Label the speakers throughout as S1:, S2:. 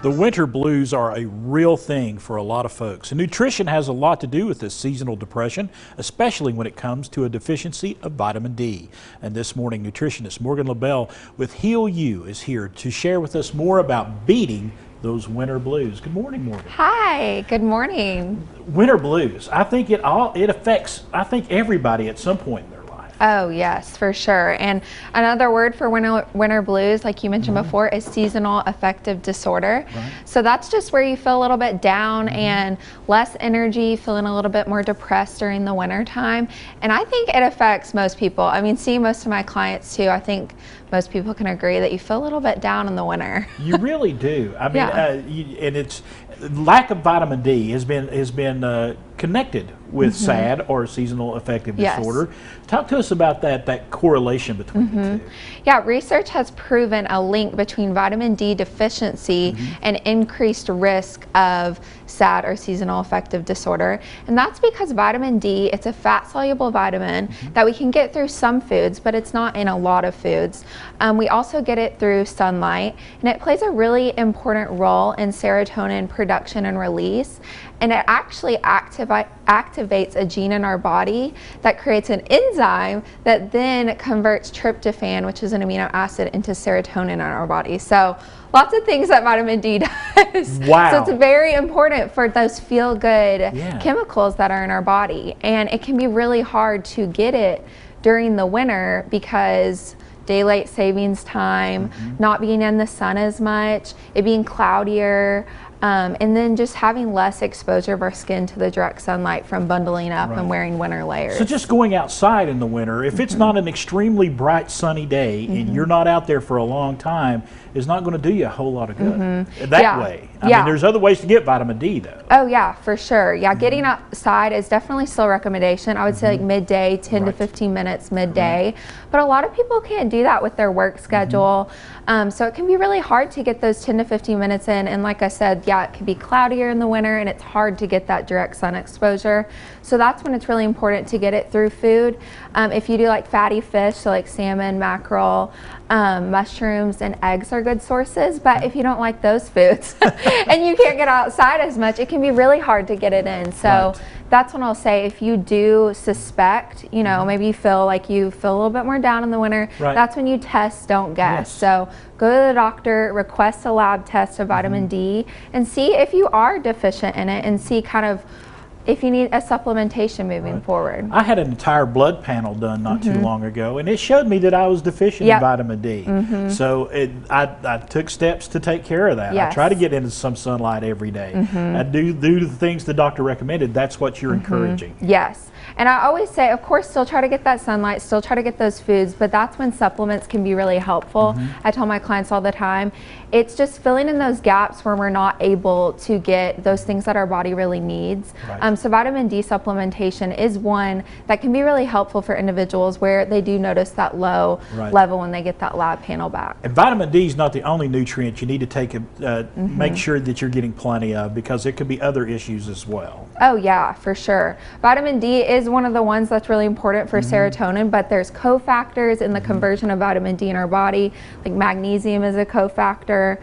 S1: The winter blues are a real thing for a lot of folks, and nutrition has a lot to do with this seasonal depression, especially when it comes to a deficiency of vitamin D. And this morning, nutritionist Morgan LaBelle with Heal You is here to share with us more about beating those winter blues. Good morning, Morgan.
S2: Hi, good morning.
S1: Winter blues, I think it affects everybody at some point in their life.
S2: Oh yes, for sure. And another word for winter blues, like you mentioned before, is seasonal affective disorder.
S1: Right.
S2: So that's just where you feel a little bit down and less energy, feeling a little bit more depressed during the winter time. And I think it affects most people. I mean, see most of my clients too, I think most people can agree that you feel a little bit down in the winter.
S1: You really do. I mean,
S2: Yeah.
S1: and it's lack of vitamin D has been connected with SAD, or seasonal affective disorder. Talk to us about that correlation between the two.
S2: Yeah, research has proven a link between vitamin D deficiency and increased risk of SAD, or seasonal affective disorder. And that's because vitamin D, it's a fat-soluble vitamin that we can get through some foods, but it's not in a lot of foods. We also get it through sunlight, and it plays a really important role in serotonin production and release. And it actually activates a gene in our body that creates an enzyme that then converts tryptophan, which is an amino acid, into serotonin in our body. So lots of things that vitamin D does.
S1: Wow.
S2: So it's very important for those feel-good chemicals that are in our body. And it can be really hard to get it during the winter because daylight savings time, not being in the sun as much, it being cloudier, and then just having less exposure of our skin to the direct sunlight from bundling up and wearing winter layers.
S1: So just going outside in the winter, if it's not an extremely bright sunny day and you're not out there for a long time, is not going to do you a whole lot of good that way. I mean, there's other ways to get vitamin D though.
S2: Oh yeah, for sure. Yeah, getting outside is definitely still a recommendation. I would say like midday, 10 to 15 minutes midday. But a lot of people can't do that with their work schedule. So it can be really hard to get those 10 to 15 minutes in. And like I said, yeah, it can be cloudier in the winter and it's hard to get that direct sun exposure. So that's when it's really important to get it through food. If you do like fatty fish, so like salmon, mackerel, mushrooms and eggs are good sources. But if you don't like those foods and you can't get outside as much, it can be really hard to get it in. So that's when I'll say, if you do suspect, you know, maybe you feel like you feel a little bit more down in the winter, that's when you test, don't guess. So go to the doctor, request a lab test of vitamin D, and see if you are deficient in it, and see kind of if you need a supplementation moving forward. I
S1: had an entire blood panel done not too long ago, and it showed me that I was deficient in vitamin D. So I took steps to take care of that. I try to get into some sunlight every day. I do the things the doctor recommended. That's what you're encouraging.
S2: Yes. And I always say, of course, still try to get that sunlight, still try to get those foods, but that's when supplements can be really helpful. I tell my clients all the time, it's just filling in those gaps where we're not able to get those things that our body really needs. So vitamin D supplementation is one that can be really helpful for individuals where they do notice that low level when they get that lab panel back.
S1: And vitamin D is not the only nutrient you need to take, make sure that you're getting plenty of, because there could be other issues as well.
S2: Oh yeah, for sure. Vitamin D is one of the ones that's really important for serotonin, but there's cofactors in the conversion of vitamin D in our body, like magnesium is a cofactor.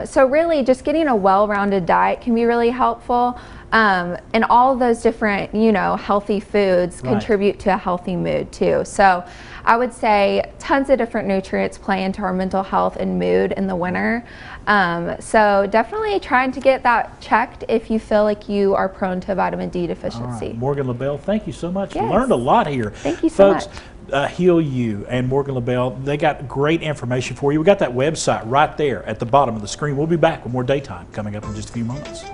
S2: So really just getting a well-rounded diet can be really helpful. And all of those different, you know, healthy foods contribute to a healthy mood too. So I would say tons of different nutrients play into our mental health and mood in the winter. So definitely trying to get that checked if you feel like you are prone to vitamin D deficiency.
S1: Morgan LaBelle, thank you so much. We learned a lot here.
S2: Thank you so much.
S1: Heal You and Morgan LaBelle, they got great information for you. We got that website right there at the bottom of the screen. We'll be back with more Daytime coming up in just a few moments.